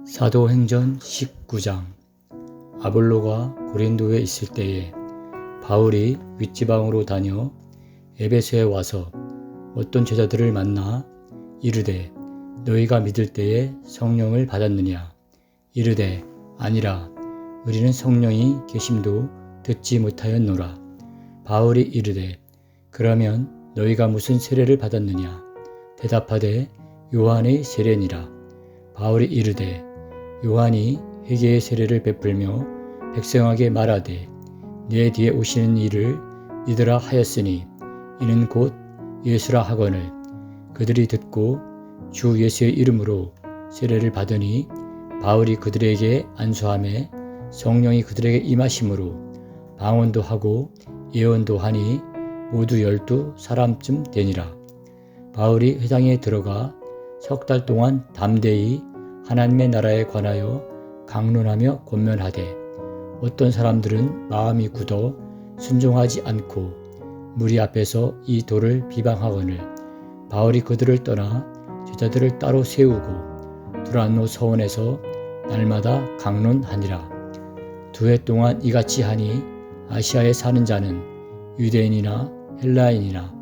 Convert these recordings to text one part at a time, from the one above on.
사도행전 19장. 아볼로가 고린도에 있을 때에 바울이 윗지방으로 다녀 에베소에 와서 어떤 제자들을 만나 이르되 너희가 믿을 때에 성령을 받았느냐? 이르되 아니라 우리는 성령이 계심도 듣지 못하였노라. 바울이 이르되 그러면 너희가 무슨 세례를 받았느냐? 대답하되 요한의 세례니라. 바울이 이르되 요한이 회개의 세례를 베풀며 백성에게 말하되 내 뒤에 오시는 이를 믿으라 하였으니 이는 곧 예수라 하거늘. 그들이 듣고 주 예수의 이름으로 세례를 받으니 바울이 그들에게 안수하매 성령이 그들에게 임하심으로 방언도 하고 예언도 하니 모두 12사람쯤 되니라. 바울이 회당에 들어가 3달 동안 담대히 하나님의 나라에 관하여 강론하며 권면하되 어떤 사람들은 마음이 굳어 순종하지 않고 무리 앞에서 이 도를 비방하거늘. 바울이 그들을 떠나 제자들을 따로 세우고 두란노 서원에서 날마다 강론하니라. 2해 동안 이같이 하니 아시아에 사는 자는 유대인이나 헬라인이나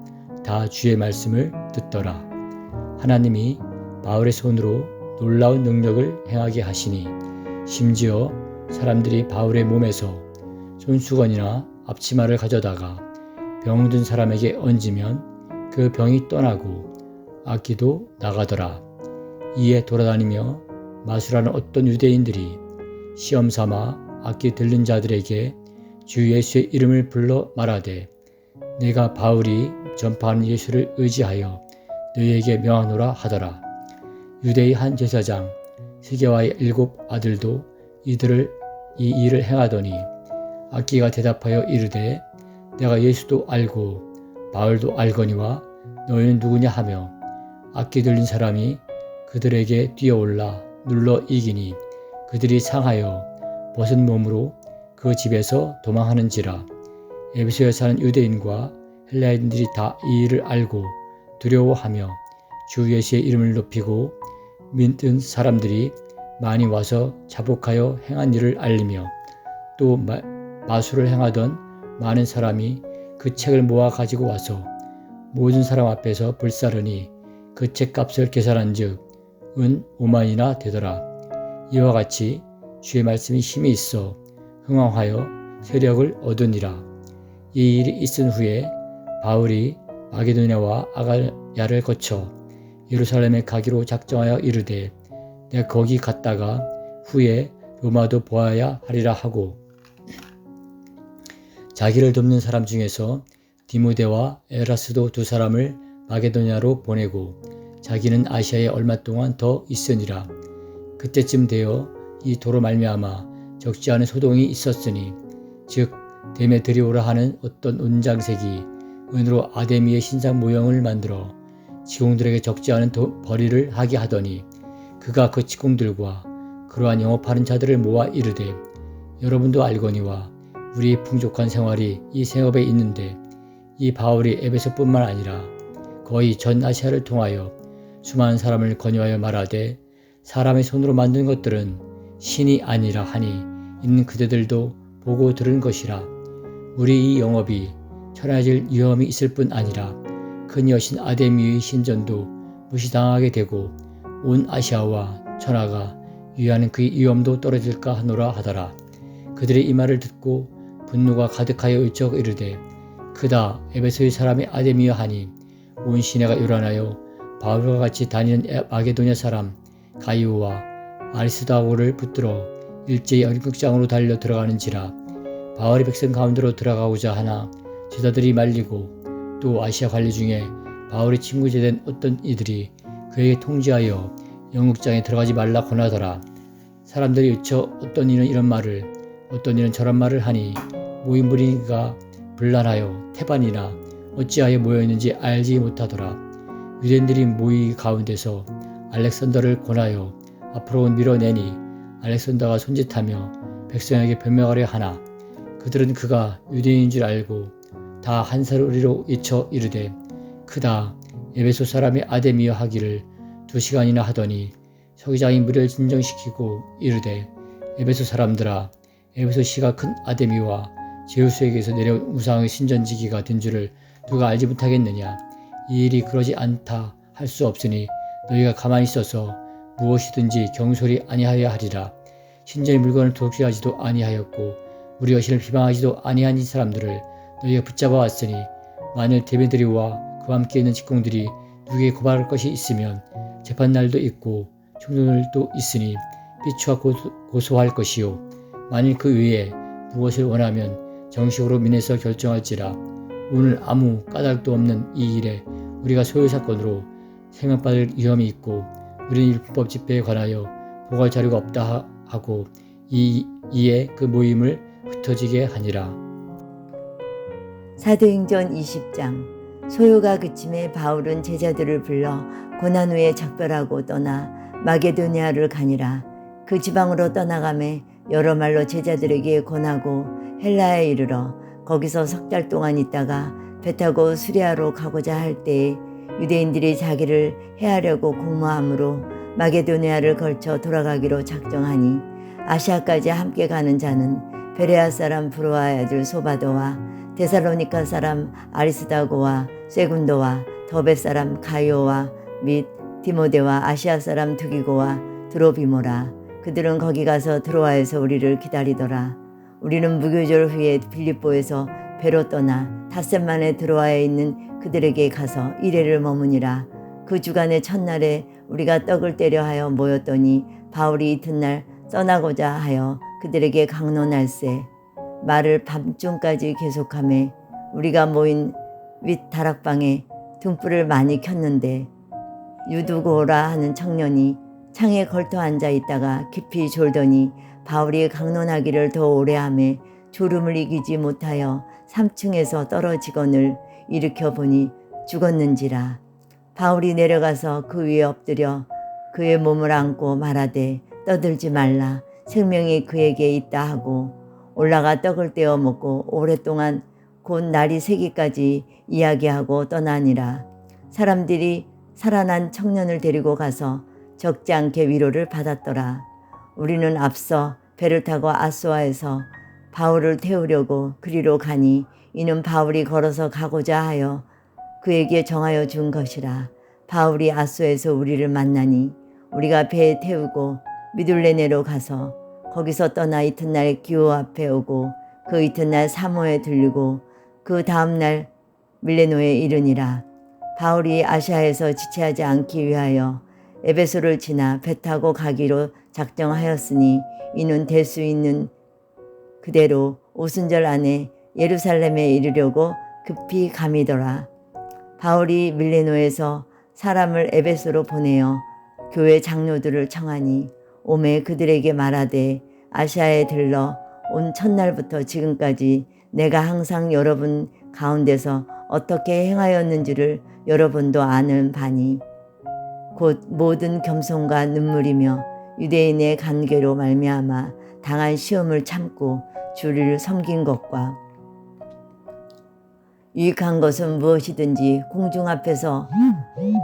다 주의 말씀을 듣더라. 하나님이 바울의 손으로 놀라운 능력을 행하게 하시니 심지어 사람들이 바울의 몸에서 손수건이나 앞치마를 가져다가 병든 사람에게 얹으면 그 병이 떠나고 악기도 나가더라. 이에 돌아다니며 마술하는 어떤 유대인들이 시험삼아 악기 들린 자들에게 주 예수의 이름을 불러 말하되 내가 바울이 전파하는 예수를 의지하여 너희에게 명하노라 하더라. 유대의 한 제사장 스게와의 7 아들도 이 일을 행하더니 악기가 대답하여 이르되 내가 예수도 알고 바울도 알거니와 너희는 누구냐 하며 악기 들린 사람이 그들에게 뛰어올라 눌러 이기니 그들이 상하여 벗은 몸으로 그 집에서 도망하는지라. 에베소에 사는 유대인과 헬라인들이 다 이 일을 알고 두려워하며 주 예수의 이름을 높이고 믿은 사람들이 많이 와서 자복하여 행한 일을 알리며 또 마술을 행하던 많은 사람이 그 책을 모아 가지고 와서 모든 사람 앞에서 불사르니 그 책값을 계산한 즉 은 5만이나 되더라. 이와 같이 주의 말씀이 힘이 있어 흥왕하여 세력을 얻으니라. 이 일이 있은 후에 바울이 마게도냐와 아가야를 거쳐 예루살렘에 가기로 작정하여 이르되 내가 거기 갔다가 후에 로마도 보아야 하리라 하고 자기를 돕는 사람 중에서 디모데와 에라스도 2사람을 마게도냐로 보내고 자기는 아시아에 얼마 동안 더 있으니라. 그때쯤 되어 이 도로 말미암아 적지 않은 소동이 있었으니 즉 데메드리오라 하는 어떤 운장색이 은으로 아데미의 신상 모형을 만들어 직공들에게 적지 않은 벌이를 하게 하더니 그가 그 직공들과 그러한 영업하는 자들을 모아 이르되 여러분도 알거니와 우리 풍족한 생활이 이 생업에 있는데 이 바울이 에베소뿐만 아니라 거의 전 아시아를 통하여 수많은 사람을 권유하여 말하되 사람의 손으로 만든 것들은 신이 아니라 하니 있는 그대들도 보고 들은 것이라. 우리 이 영업이 천하질 위험이 있을 뿐 아니라 큰 여신 아데미의 신전도 무시당하게 되고 온 아시아와 천하가 위하는 그의 위엄도 떨어질까 하노라 하더라. 그들의 이 말을 듣고 분노가 가득하여 일쩍 이르되 크다 에베소의 사람이 아데미여 하니 온 시내가 요란하여 바울과 같이 다니는 마게도냐 사람 가이오와 아리스다고를 붙들어 일제히 연극장으로 달려 들어가는지라. 바울이 백성 가운데로 들어가고자 하나 제자들이 말리고 또 아시아 관리 중에 바울의 친구제 된 어떤 이들이 그에게 통지하여 연극장에 들어가지 말라 권하더라. 사람들이 여쳐 어떤 이는 이런 말을 어떤 이는 저런 말을 하니 모인 무리가 분란하여 태반이나 어찌하여 모여있는지 알지 못하더라. 유대인들이 모이 가운데서 알렉산더를 권하여 앞으로 밀어내니 알렉산더가 손짓하며 백성에게 변명하려 하나 그들은 그가 유대인인 줄 알고 다 한 소리로 외쳐 이르되 크다 에베소 사람이 아데미여 하기를 2시간이나 하더니 서기장이 무리를 진정시키고 이르되 에베소 사람들아, 에베소시가 큰 아데미와 제우스에게서 내려온 우상의 신전지기가 된 줄을 누가 알지 못하겠느냐. 이 일이 그러지 않다 할 수 없으니 너희가 가만히 있어서 무엇이든지 경솔히 아니하여야 하리라. 신전의 물건을 도둑질하지도 아니하였고 우리 여신을 비방하지도 아니한 이 사람들을 너희가 붙잡아 왔으니 만일 데메드리와 그와 함께 있는 직공들이 누구에게 고발할 것이 있으면 재판날도 있고 총독들도 있으니 비추와 고소할 것이요. 만일 그 외에 무엇을 원하면 정식으로 민에서 결정할지라. 오늘 아무 까닭도 없는 이 일에 우리가 소요 사건으로 생각받을 위험이 있고 우리는 율법 집회에 관하여 보고할 자료가 없다 하고 이에 그 모임을 흩어지게 하니라. 사도행전 20장. 소요가 그침에 바울은 제자들을 불러 고난 후에 작별하고 떠나 마게도니아를 가니라. 그 지방으로 떠나가매 여러 말로 제자들에게 권하고 헬라에 이르러 거기서 석 달 동안 있다가 배 타고 수리아로 가고자 할 때에 유대인들이 자기를 해하려고 공모함으로 마게도니아를 걸쳐 돌아가기로 작정하니 아시아까지 함께 가는 자는 베레아 사람 브로아의 아들 소바도와 데살로니가 사람 아리스다고와 세군도와 더베 사람 가이오와 및 디모데와 아시아 사람 두기고와 드로비모라. 그들은 거기 가서 드로아에서 우리를 기다리더라. 우리는 무교절 후에 빌립보에서 배로 떠나 닷새 만에 드로아에 있는 그들에게 가서 이레를 머무니라. 그 주간의 첫날에 우리가 떡을 떼려 하여 모였더니 바울이 이튿날 떠나고자 하여 그들에게 강론할세 말을 밤중까지 계속하매 우리가 모인 윗 다락방에 등불을 많이 켰는데 유두고라 하는 청년이 창에 걸터 앉아 있다가 깊이 졸더니 바울이 강론하기를 더 오래 하매 졸음을 이기지 못하여 3층에서 떨어지거늘 일으켜 보니 죽었는지라. 바울이 내려가서 그 위에 엎드려 그의 몸을 안고 말하되 떠들지 말라, 생명이 그에게 있다 하고 올라가 떡을 떼어 먹고 오랫동안 곧 날이 새기까지 이야기하고 떠나니라. 사람들이 살아난 청년을 데리고 가서 적지 않게 위로를 받았더라. 우리는 앞서 배를 타고 아소아에서 바울을 태우려고 그리로 가니 이는 바울이 걸어서 가고자 하여 그에게 정하여 준 것이라. 바울이 아소에서 우리를 만나니 우리가 배에 태우고 미둘레네로 가서 거기서 떠나 이튿날 기오 앞에 오고 그 이튿날 사모에 들르고 그 다음날 밀레노에 이르니라. 바울이 아시아에서 지체하지 않기 위하여 에베소를 지나 배 타고 가기로 작정하였으니 이는 될 수 있는 그대로 오순절 안에 예루살렘에 이르려고 급히 감이더라. 바울이 밀레노에서 사람을 에베소로 보내어 교회 장로들을 청하니 오매 그들에게 말하되 아시아에 들러 온 첫날부터 지금까지 내가 항상 여러분 가운데서 어떻게 행하였는지를 여러분도 아는 바니 곧 모든 겸손과 눈물이며 유대인의 관계로 말미암아 당한 시험을 참고 주를 섬긴 것과 유익한 것은 무엇이든지 공중 앞에서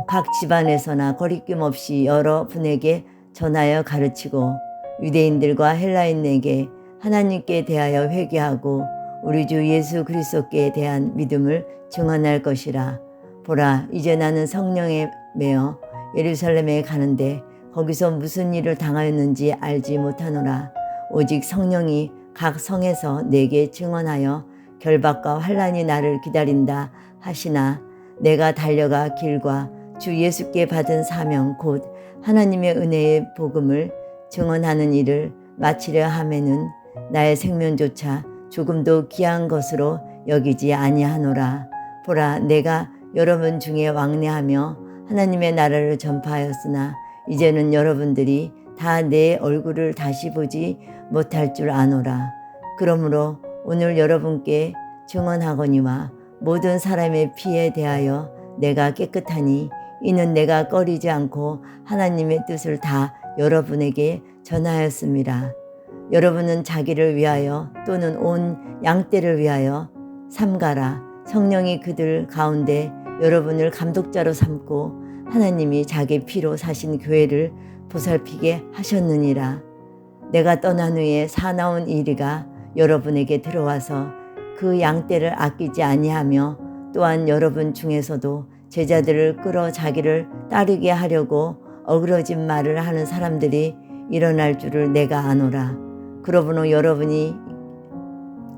각 집안에서나 거리낌 없이 여러 분에게 전하여 가르치고 유대인들과 헬라인에게 하나님께 대하여 회개하고 우리 주 예수 그리스도께 대한 믿음을 증언할 것이라. 보라, 이제 나는 성령에 매어 예루살렘에 가는데 거기서 무슨 일을 당하였는지 알지 못하노라. 오직 성령이 각 성에서 내게 증언하여 결박과 환난이 나를 기다린다 하시나 내가 달려가 길과 주 예수께 받은 사명 곧 하나님의 은혜의 복음을 증언하는 일을 마치려 하면은 나의 생명조차 조금도 귀한 것으로 여기지 아니하노라. 보라, 내가 여러분 중에 왕래하며 하나님의 나라를 전파하였으나 이제는 여러분들이 다 내 얼굴을 다시 보지 못할 줄 아노라. 그러므로 오늘 여러분께 증언하거니와 모든 사람의 피에 대하여 내가 깨끗하니 이는 내가 꺼리지 않고 하나님의 뜻을 다 여러분에게 전하였습니다. 여러분은 자기를 위하여 또는 온 양떼를 위하여 삼가라. 성령이 그들 가운데 여러분을 감독자로 삼고 하나님이 자기 피로 사신 교회를 보살피게 하셨느니라. 내가 떠난 후에 사나운 이리가 여러분에게 들어와서 그 양떼를 아끼지 아니하며 또한 여러분 중에서도 제자들을 끌어 자기를 따르게 하려고 어그러진 말을 하는 사람들이 일어날 줄을 내가 아노라. 그러므로 여러분이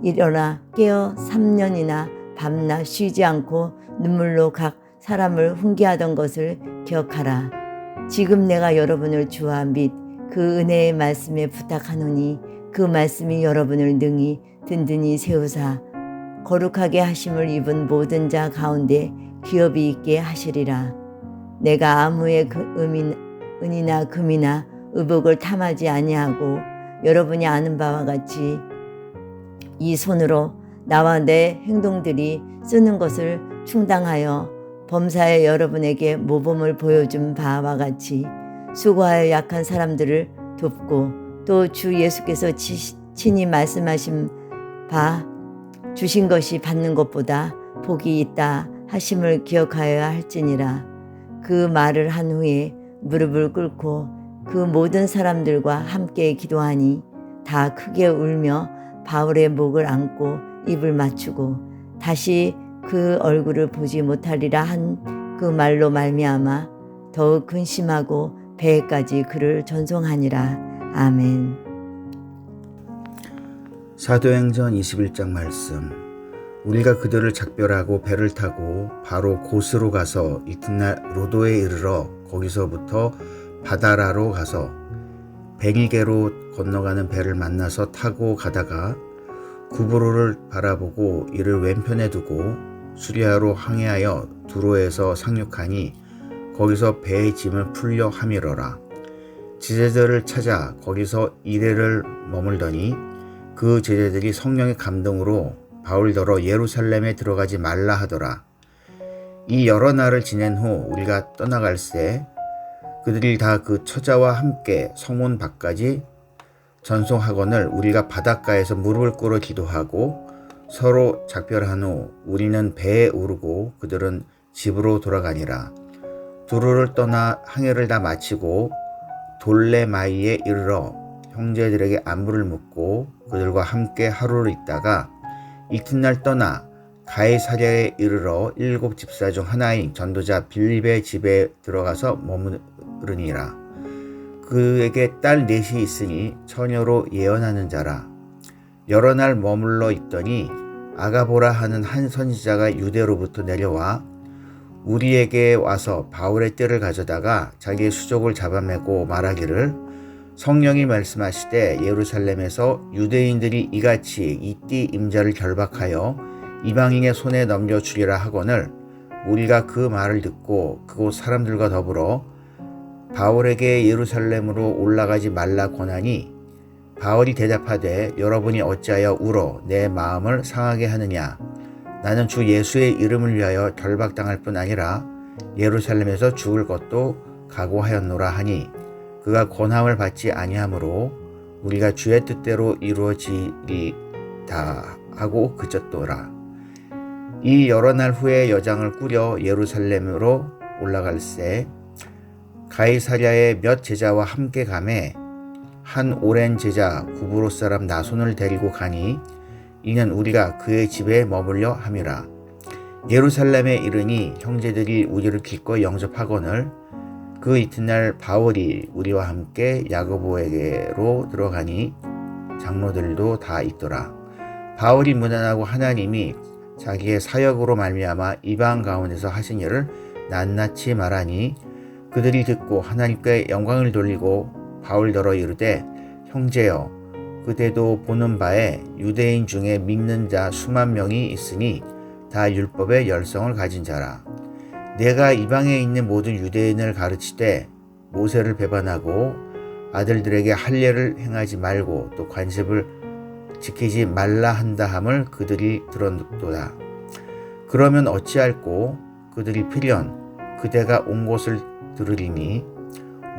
일어나 깨어 3년이나 밤낮 쉬지 않고 눈물로 각 사람을 훈계하던 것을 기억하라. 지금 내가 여러분을 주와 및 그 은혜의 말씀에 부탁하노니 그 말씀이 여러분을 능히 든든히 세우사 거룩하게 하심을 입은 모든 자 가운데 기업이 있게 하시리라. 내가 아무의 은이나 금이나 의복을 탐하지 아니하고 여러분이 아는 바와 같이 이 손으로 나와 내 행동들이 쓰는 것을 충당하여 범사에 여러분에게 모범을 보여준 바와 같이 수고하여 약한 사람들을 돕고 또 주 예수께서 친히 말씀하신 바 주신 것이 받는 것보다 복이 있다 하심을 기억하여야 할지니라. 그 말을 한 후에 무릎을 꿇고 그 모든 사람들과 함께 기도하니 다 크게 울며 바울의 목을 안고 입을 맞추고 다시 그 얼굴을 보지 못하리라 한 그 말로 말미암아 더욱 근심하고 배에까지 그를 전송하니라. 아멘. 사도행전 21장 말씀. 우리가 그들을 작별하고 배를 타고 바로 고스로 가서 이튿날 로도에 이르러 거기서부터 바다라로 가서 베니게로 건너가는 배를 만나서 타고 가다가 구브로를 바라보고 이를 왼편에 두고 수리아로 항해하여 두로에서 상륙하니 거기서 배의 짐을 풀려 함이러라. 제자들을 찾아 거기서 이레를 머물더니 그 제자들이 성령의 감동으로 바울더러 예루살렘에 들어가지 말라 하더라. 이 여러 날을 지낸 후 우리가 떠나갈새 그들이 다 그 처자와 함께 성문 밖까지 전송하거늘 우리가 바닷가에서 무릎을 꿇어 기도하고 서로 작별한 후 우리는 배에 오르고 그들은 집으로 돌아가니라. 두로를 떠나 항해를 다 마치고 돌레마이에 이르러 형제들에게 안부를 묻고 그들과 함께 하루를 있다가 이튿날 떠나 가이사랴에 이르러 7 집사 중 하나인 전도자 빌립의 집에 들어가서 머무르니라. 그에게 딸 넷이 있으니 처녀로 예언하는 자라. 여러 날 머물러 있더니 아가보라 하는 한 선지자가 유대로부터 내려와 우리에게 와서 바울의 떼를 가져다가 자기의 수족을 잡아매고 말하기를 성령이 말씀하시되 예루살렘에서 유대인들이 이같이 이 띠 임자를 결박하여 이방인의 손에 넘겨주리라 하거늘 우리가 그 말을 듣고 그곳 사람들과 더불어 바울에게 예루살렘으로 올라가지 말라 권하니 바울이 대답하되 여러분이 어찌하여 울어 내 마음을 상하게 하느냐. 나는 주 예수의 이름을 위하여 결박당할 뿐 아니라 예루살렘에서 죽을 것도 각오하였노라 하니 그가 권함을 받지 아니하므로 우리가 주의 뜻대로 이루어지리다 하고 그쳤더라. 이 여러 날 후에 여장을 꾸려 예루살렘으로 올라갈새 가이사랴에 몇 제자와 함께 가매 한 오랜 제자 구브로 사람 나손을 데리고 가니 이는 우리가 그의 집에 머물려 함이라. 예루살렘에 이르니 형제들이 우리를 기꺼이 영접하거늘 그 이튿날 바울이 우리와 함께 야고보에게로 들어가니 장로들도 다 있더라. 바울이 무난하고 하나님이 자기의 사역으로 말미암아 이방 가운데서 하신 일을 낱낱이 말하니 그들이 듣고 하나님께 영광을 돌리고 바울더러 이르되 형제여 그대도 보는 바에 유대인 중에 믿는 자 수만 명이 있으니 다 율법의 열성을 가진 자라. 내가 이방에 있는 모든 유대인을 가르치되 모세를 배반하고 아들들에게 할례를 행하지 말고 또 관습을 지키지 말라 한다 함을 그들이 들었도다. 그러면 어찌할꼬 그들이 필연 그대가 온 곳을 들으리니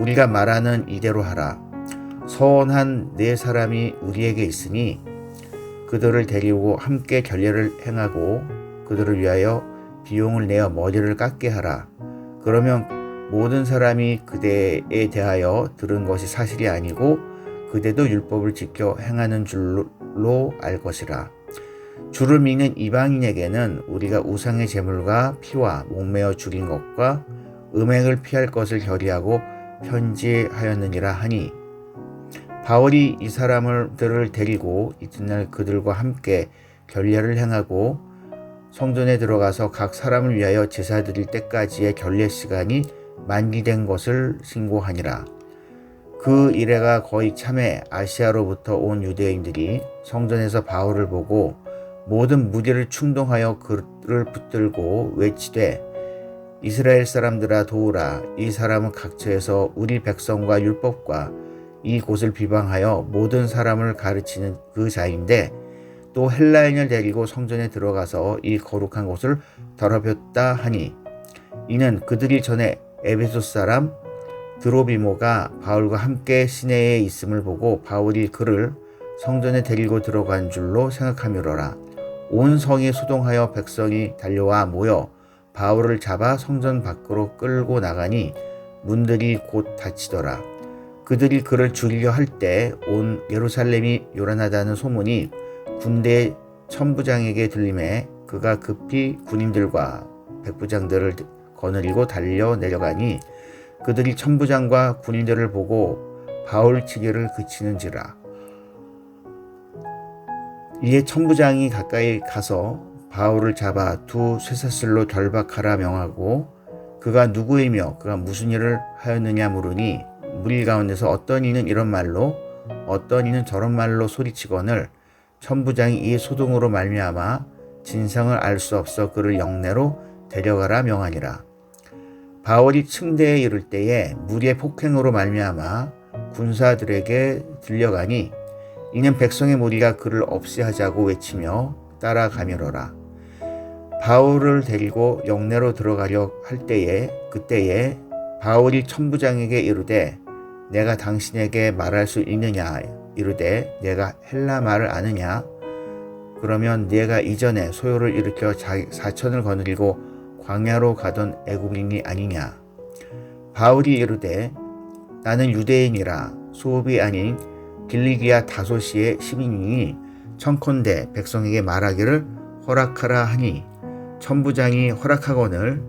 우리가 말하는 이대로 하라. 서원한 4사람이 우리에게 있으니 그들을 데리고 함께 결례를 행하고 그들을 위하여 비용을 내어 머리를 깎게 하라. 그러면 모든 사람이 그대에 대하여 들은 것이 사실이 아니고 그대도 율법을 지켜 행하는 줄로 알 것이라. 주를 믿는 이방인에게는 우리가 우상의 제물과 피와 목매어 죽인 것과 음행을 피할 것을 결의하고 편지하였느니라 하니, 바울이 이 사람들을 데리고 이튿날 그들과 함께 결례를 행하고 성전에 들어가서 각 사람을 위하여 제사 드릴 때까지의 결례 시간이 만기된 것을 신고하니라. 그 이래가 거의 참에 아시아로부터 온 유대인들이 성전에서 바울을 보고 모든 무리를 충동하여 그를 붙들고 외치되, 이스라엘 사람들아 도우라. 이 사람은 각처에서 우리 백성과 율법과 이 곳을 비방하여 모든 사람을 가르치는 그 자인데 또 헬라인을 데리고 성전에 들어가서 이 거룩한 곳을 더럽혔다 하니, 이는 그들이 전에 에베소스 사람 드로비모가 바울과 함께 시내에 있음을 보고 바울이 그를 성전에 데리고 들어간 줄로 생각하미로라. 온 성이 소동하여 백성이 달려와 모여 바울을 잡아 성전 밖으로 끌고 나가니 문들이 곧 닫히더라. 그들이 그를 죽이려 할 때 온 예루살렘이 요란하다는 소문이 군대 천부장에게 들림에 그가 급히 군인들과 백부장들을 거느리고 달려 내려가니, 그들이 천부장과 군인들을 보고 바울 치기를 그치는지라. 이에 천부장이 가까이 가서 바울을 잡아 두 쇠사슬로 결박하라 명하고, 그가 누구이며 그가 무슨 일을 하였느냐 물으니, 무리 가운데서 어떤 이는 이런 말로 어떤 이는 저런 말로 소리치거늘 천부장이 이 소동으로 말미암아 진상을 알 수 없어 그를 영내로 데려가라 명하니라. 바울이 층대에 이를 때에 무리의 폭행으로 말미암아 군사들에게 들려가니, 이는 백성의 무리가 그를 없애하자고 외치며 따라가미로라. 바울을 데리고 영내로 들어가려 할 때에 그때에 바울이 천부장에게 이르되, 내가 당신에게 말할 수 있느냐? 이르되, 내가 헬라 말을 아느냐? 그러면 네가 이전에 소요를 일으켜 사천을 거느리고 광야로 가던 애굽인이 아니냐? 바울이 이르되, 나는 유대인이라 수업이 아닌 길리기아 다소시의 시민이니 청컨대 백성에게 말하기를 허락하라 하니, 천부장이 허락하거늘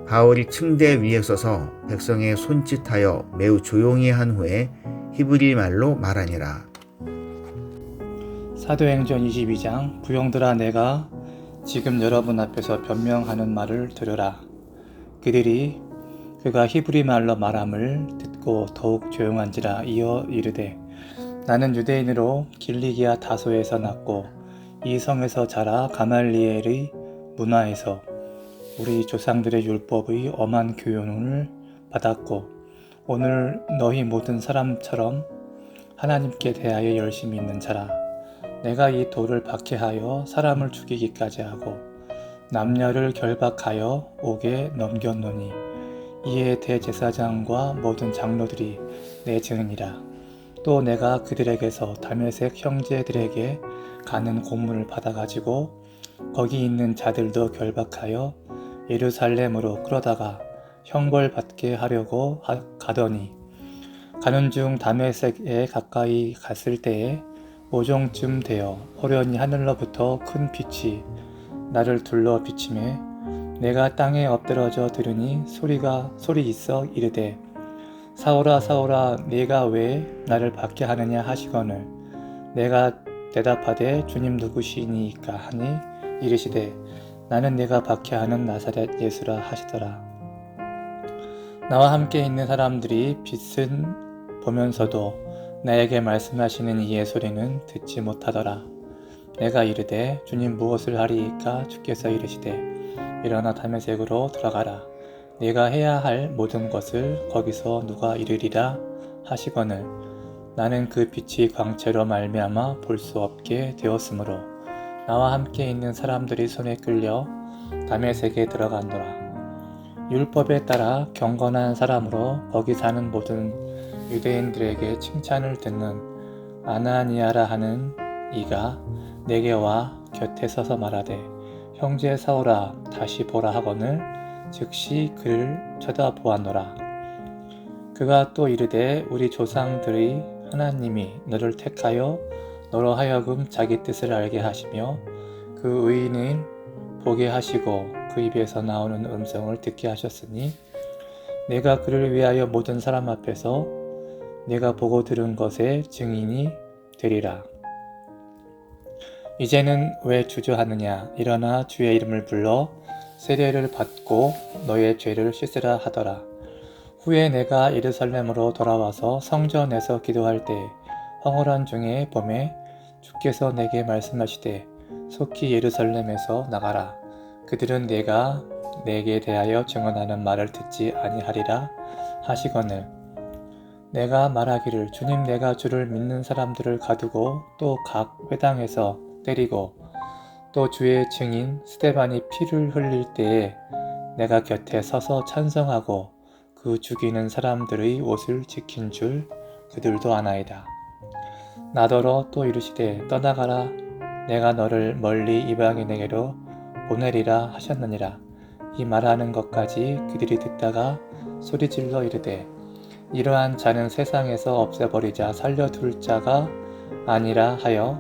바울이 층대 위에 서서 백성의 손짓하여 매우 조용히 한 후에 히브리 말로 말하니라. 사도행전 22장. 부형들아, 내가 지금 여러분 앞에서 변명하는 말을 들으라. 그들이 그가 히브리 말로 말함을 듣고 더욱 조용한지라. 이어 이르되, 나는 유대인으로 길리기아 다소에서 났고 이 성에서 자라 가말리엘의 문화에서 우리 조상들의 율법의 엄한 교훈을 받았고 오늘 너희 모든 사람처럼 하나님께 대하여 열심히 있는 자라. 내가 이 돌을 박해하여 사람을 죽이기까지 하고 남녀를 결박하여 옥에 넘겼노니, 이에 대제사장과 모든 장로들이 내 증인이라. 또 내가 그들에게서 다메섹 형제들에게 가는 고문을 받아가지고 거기 있는 자들도 결박하여 예루살렘으로 끌어다가 형벌받게 하려고 가더니, 가는 중 다메섹에 가까이 갔을 때에 오종쯤 되어 호련히 하늘로부터 큰 빛이 나를 둘러 비치매, 내가 땅에 엎드러져 들으니 소리 있어 이르되, 사울아 사울아 네가 왜 나를 박해하느냐 하시거늘, 내가 대답하되 주님 누구시니까 하니 이르시되, 나는 네가 박해하는 나사렛 예수라 하시더라. 나와 함께 있는 사람들이 빛은 보면서도 나에게 말씀하시는 이의 소리는 듣지 못하더라. 내가 이르되, 주님 무엇을 하리이까? 주께서 이르시되, 일어나 다메섹으로 들어가라. 네가 해야 할 모든 것을 거기서 누가 이르리라 하시거늘, 나는 그 빛이 광채로 말미암아 볼 수 없게 되었으므로 나와 함께 있는 사람들이 손에 끌려 다메섹에 들어간도라. 율법에 따라 경건한 사람으로 거기 사는 모든 유대인들에게 칭찬을 듣는 아나니아라 하는 이가 내게 와 곁에 서서 말하되, 형제 사울아 다시 보라 하거늘, 즉시 그를 쳐다보았노라. 그가 또 이르되 우리 조상들의 하나님이 너를 택하여 너로 하여금 자기 뜻을 알게 하시며 그 의인을 보게 하시고 그 입에서 나오는 음성을 듣게 하셨으니 내가 그를 위하여 모든 사람 앞에서 내가 보고 들은 것의 증인이 되리라. 이제는 왜 주저하느냐? 일어나 주의 이름을 불러 세례를 받고 너의 죄를 씻으라 하더라. 후에 내가 예루살렘으로 돌아와서 성전에서 기도할 때 황홀한 중에 봄에 주께서 내게 말씀하시되 속히 예루살렘에서 나가라. 그들은 내가 내게 대하여 증언하는 말을 듣지 아니하리라 하시거늘 내가 말하기를 주님 내가 주를 믿는 사람들을 가두고 또 각 회당에서 때리고 또 주의 증인 스데반이 피를 흘릴 때에 내가 곁에 서서 찬성하고 그 죽이는 사람들의 옷을 지킨 줄 그들도 아나이다. 나더러 또 이르시되 떠나가라 내가 너를 멀리 이방인에게로 보내리라 하셨느니라. 이 말하는 것까지 그들이 듣다가 소리질러 이르되 이러한 자는 세상에서 없애버리자 살려둘 자가 아니라 하여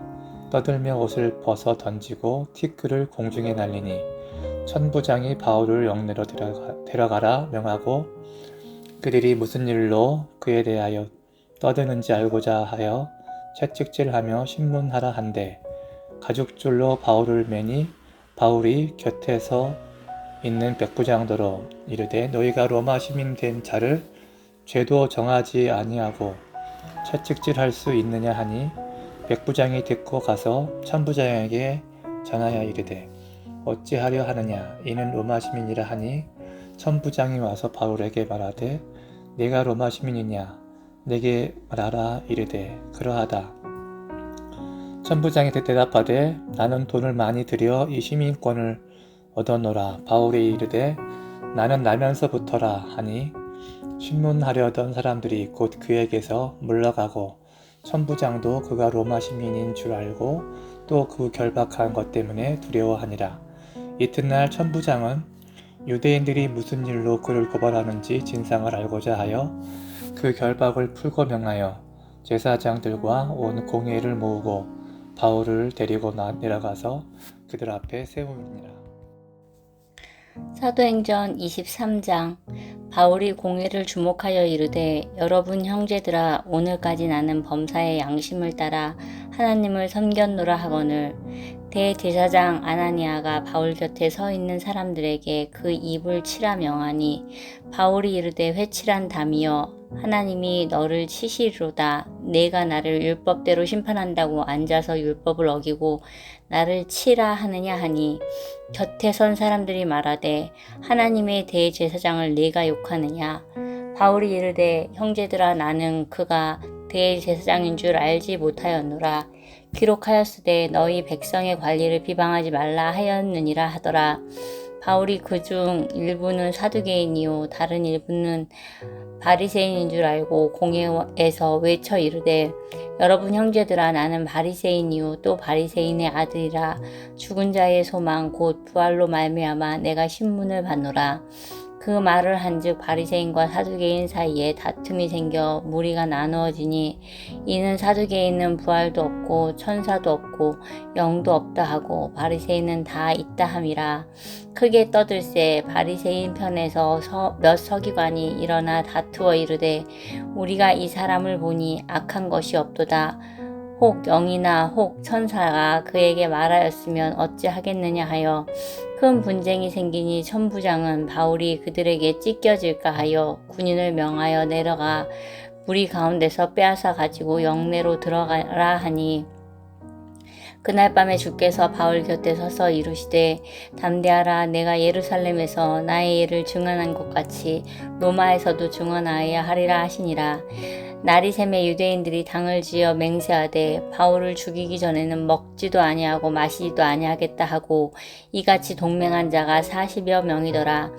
떠들며 옷을 벗어 던지고 티끌을 공중에 날리니 천부장이 바울을 영내로 데려가라 명하고 그들이 무슨 일로 그에 대하여 떠드는지 알고자 하여 채찍질하며 신문하라 한데 가죽줄로 바울을 매니 바울이 곁에서 있는 백부장도로 이르되 너희가 로마 시민 된 자를 죄도 정하지 아니하고 채찍질할 수 있느냐 하니 백부장이 듣고 가서 천부장에게 전하여 이르되 어찌하려 하느냐 이는 로마 시민이라 하니 천부장이 와서 바울에게 말하되 네가 로마 시민이냐 내게 말하라 이르되 그러하다. 천부장이 대답하되 나는 돈을 많이 들여 이 시민권을 얻어노라. 바울이 이르되 나는 나면서부터라 하니 신문하려던 사람들이 곧 그에게서 물러가고 천부장도 그가 로마 시민인 줄 알고 또 그 결박한 것 때문에 두려워하니라. 이튿날 천부장은 유대인들이 무슨 일로 그를 고발하는지 진상을 알고자 하여 그 결박을 풀고 명하여 제사장들과 온 공회를 모으고 바울을 데리고 내려가서 그들 앞에 세우니라. 사도행전 23장 바울이 공회를 주목하여 이르되 여러분 형제들아 오늘까지 나는 범사의 양심을 따라 하나님을 섬겼노라 하거늘 대제사장 아나니아가 바울 곁에 서 있는 사람들에게 그 입을 치라 명하니 바울이 이르되 회칠한 담이여 하나님이 너를 치시리로다. 내가 나를 율법대로 심판한다고 앉아서 율법을 어기고 나를 치라 하느냐 하니 곁에 선 사람들이 말하되 하나님의 대제사장을 내가 욕하느냐. 바울이 이르되 형제들아 나는 그가 대제사장인 줄 알지 못하였노라. 기록하였으되 너희 백성의 관리를 비방하지 말라 하였느니라 하더라. 바울이 그중 일부는 사두개인이요 다른 일부는 바리새인인 줄 알고 공회에서 외쳐 이르되 여러분 형제들아 나는 바리새인이요 또 바리새인의 아들이라. 죽은 자의 소망 곧 부활로 말미암아 내가 신문을 받노라. 그 말을 한즉 바리새인과 사두개인 사이에 다툼이 생겨 무리가 나누어지니 이는 사두개인은 부활도 없고 천사도 없고 영도 없다 하고 바리새인은 다 있다 함이라. 크게 떠들세 바리새인 편에서 몇 서기관이 일어나 다투어 이르되 우리가 이 사람을 보니 악한 것이 없도다. 혹 영이나 혹 천사가 그에게 말하였으면 어찌하겠느냐 하여 큰 분쟁이 생기니 천부장은 바울이 그들에게 찢겨질까 하여 군인을 명하여 내려가 무리 가운데서 빼앗아 가지고 영내로 들어가라 하니 그날 밤에 주께서 바울 곁에 서서 이르시되 담대하라. 내가 예루살렘에서 나의 예를 증언한 것 같이 로마에서도 증언하여야 하리라 하시니라. 날이 새매 유대인들이 당을 지어 맹세하되 바울을 죽이기 전에는 먹지도 아니하고 마시지도 아니하겠다 하고 이같이 동맹한 자가 40여 명이더라.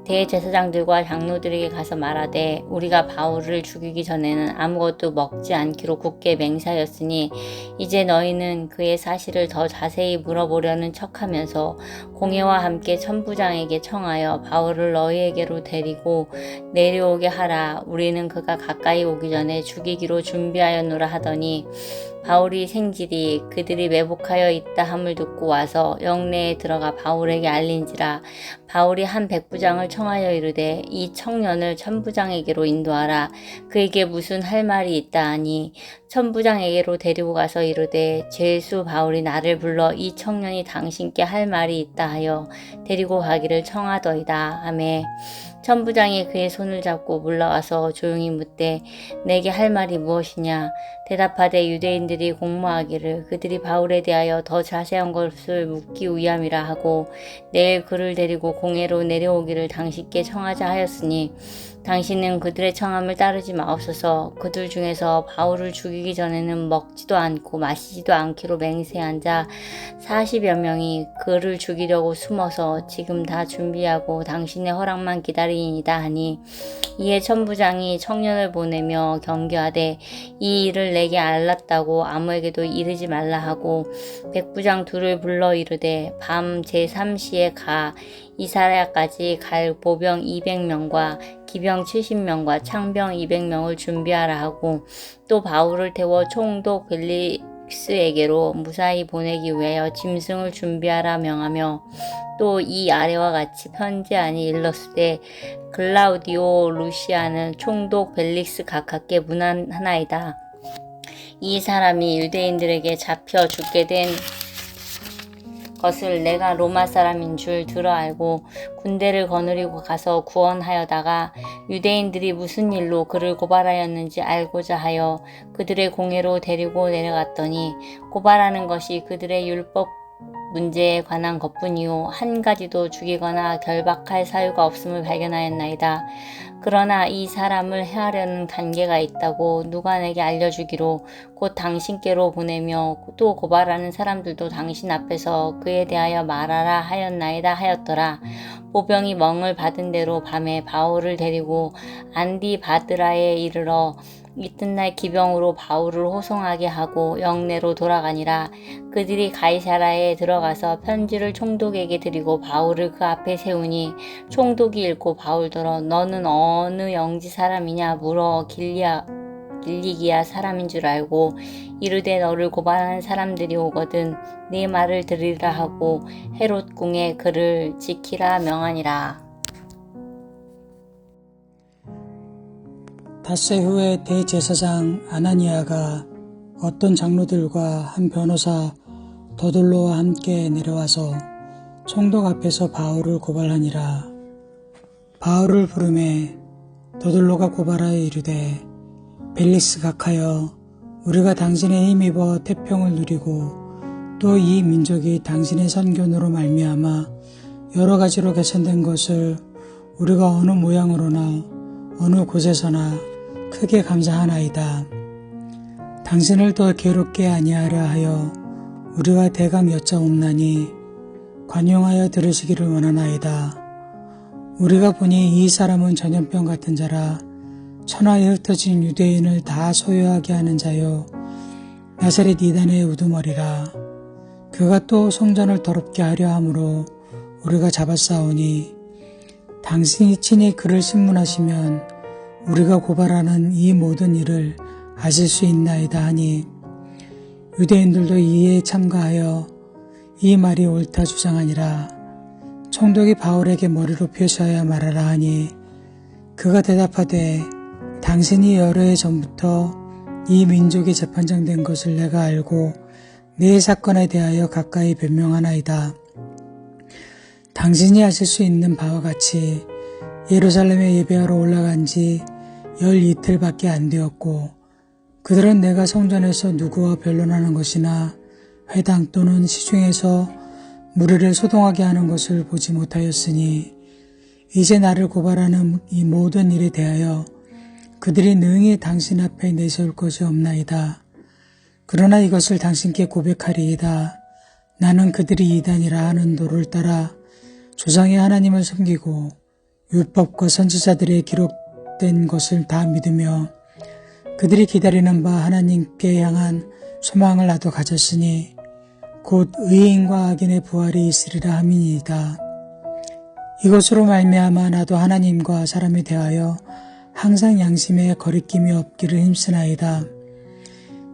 대제사장들과 장로들에게 가서 말하되 우리가 바울을 죽이기 전에는 아무것도 먹지 않기로 굳게 맹세하였으니 이제 너희는 그의 사실을 더 자세히 물어보려는 척하면서 공회와 함께 천부장에게 청하여 바울을 너희에게로 데리고 내려오게 하라. 우리는 그가 가까이 오기 전에 죽이기로 준비하였노라 하더니 바울이 생질이 그들이 매복하여 있다 함을 듣고 와서 영내에 들어가 바울에게 알린지라. 바울이 한 백부장을 청하여 이르되 이 청년을 천부장에게로 인도하라. 그에게 무슨 할 말이 있다 하니 천부장에게로 데리고 가서 이르되 죄수 바울이 나를 불러 이 청년이 당신께 할 말이 있다 하여 데리고 가기를 청하더이다 하매 천부장이 그의 손을 잡고 물러가서 조용히 묻되 내게 할 말이 무엇이냐. 대답하되 유대인들이 공모하기를 그들이 바울에 대하여 더 자세한 것을 묻기 위함이라 하고 내일 그를 데리고 공회로 내려오기를 당신께 청하자 하였으니 당신은 그들의 청함을 따르지 마옵소서. 그들 중에서 바울을 죽이기 전에는 먹지도 않고 마시지도 않기로 맹세한 자 40여 명이 그를 죽이려고 숨어서 지금 다 준비하고 당신의 허락만 기다리이다 하니 이에 천부장이 청년을 보내며 경계하되 이 일을 내게 알랐다고 아무에게도 이르지 말라 하고 백부장 둘을 불러 이르되 밤 제3시에 가 이사야까지 갈 보병 200명과 기병 70명과 창병 200명을 준비하라 하고 또 바울을 태워 총독 벨릭스에게로 무사히 보내기 위하여 짐승을 준비하라 명하며 또 이 아래와 같이 편지안이 일렀으되 글라우디오 루시아는 총독 벨릭스 가깝게 문안하나이다. 이 사람이 유대인들에게 잡혀 죽게 된 것을 내가 로마 사람인 줄 들어 알고 군대를 거느리고 가서 구원하여다가 유대인들이 무슨 일로 그를 고발하였는지 알고자 하여 그들의 공회로 데리고 내려갔더니 고발하는 것이 그들의 율법 문제에 관한 것뿐이요 한 가지도 죽이거나 결박할 사유가 없음을 발견하였나이다. 그러나 이 사람을 해하려는 단계가 있다고 누가 내게 알려주기로 곧 당신께로 보내며 또 고발하는 사람들도 당신 앞에서 그에 대하여 말하라 하였나이다 하였더라. 보병이 멍을 받은 대로 밤에 바울을 데리고 안디바드라에 이르러 이튿날 기병으로 바울을 호송하게 하고 영내로 돌아가니라. 그들이 가이사라에 들어가서 편지를 총독에게 드리고 바울을 그 앞에 세우니 총독이 읽고 바울더러 너는 어느 영지 사람이냐 물어 길리기아 사람인 줄 알고 이르되 너를 고발하는 사람들이 오거든 네 말을 들으리라 하고 헤롯 궁에 그를 지키라 명하니라. 닷새 후에 대제사장 아나니아가 어떤 장로들과 한 변호사 더둘로와 함께 내려와서 총독 앞에서 바울을 고발하니라. 바울을 부르매 더둘로가 고발하여 이르되 벨릭스 각하여 우리가 당신의 힘입어 태평을 누리고 또 이 민족이 당신의 선견으로 말미암아 여러 가지로 개선된 것을 우리가 어느 모양으로나 어느 곳에서나 크게 감사하나이다. 당신을 더 괴롭게 아니하려 하여 우리가 대강 여짜옵나니 관용하여 들으시기를 원하나이다. 우리가 보니 이 사람은 전염병 같은 자라 천하에 흩어진 유대인을 다 소유하게 하는 자요 나사렛 이단의 우두머리라. 그가 또 성전을 더럽게 하려 함으로 우리가 잡았사오니 당신이 친히 그를 신문하시면 우리가 고발하는 이 모든 일을 아실 수 있나이다 하니 유대인들도 이에 참가하여 이 말이 옳다 주장하니라. 총독이 바울에게 머리로 표시하여 말하라 하니 그가 대답하되 당신이 여러 해 전부터 이 민족이 재판장된 것을 내가 알고 내 사건에 대하여 가까이 변명하나이다. 당신이 아실 수 있는 바와 같이 예루살렘에 예배하러 올라간 지 12이틀밖에 안 되었고 그들은 내가 성전에서 누구와 변론하는 것이나 회당 또는 시중에서 무리를 소동하게 하는 것을 보지 못하였으니 이제 나를 고발하는 이 모든 일에 대하여 그들이 능히 당신 앞에 내세울 것이 없나이다. 그러나 이것을 당신께 고백하리이다. 나는 그들이 이단이라 하는 도를 따라 조상의 하나님을 섬기고 율법과 선지자들의 기록된 것을 다 믿으며 그들이 기다리는 바 하나님께 향한 소망을 나도 가졌으니 곧 의인과 악인의 부활이 있으리라 함이니이다. 이것으로 말미암아 나도 하나님과 사람에 대하여 항상 양심에 거리낌이 없기를 힘쓰나이다.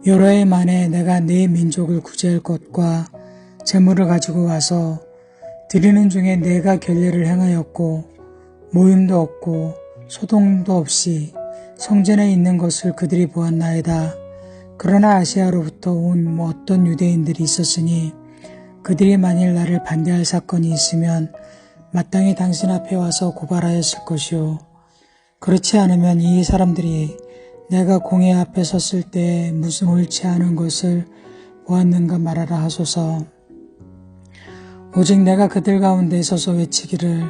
여러 해 만에 내가 내 민족을 구제할 것과 재물을 가지고 와서 드리는 중에 내가 결례를 행하였고 모임도 없고 소동도 없이 성전에 있는 것을 그들이 보았나이다. 그러나 아시아로부터 온 어떤 유대인들이 있었으니 그들이 만일 나를 반대할 사건이 있으면 마땅히 당신 앞에 와서 고발하였을 것이요. 그렇지 않으면 이 사람들이 내가 공회 앞에 섰을 때 무슨 옳지 않은 것을 보았는가 말하라 하소서. 오직 내가 그들 가운데 서서 외치기를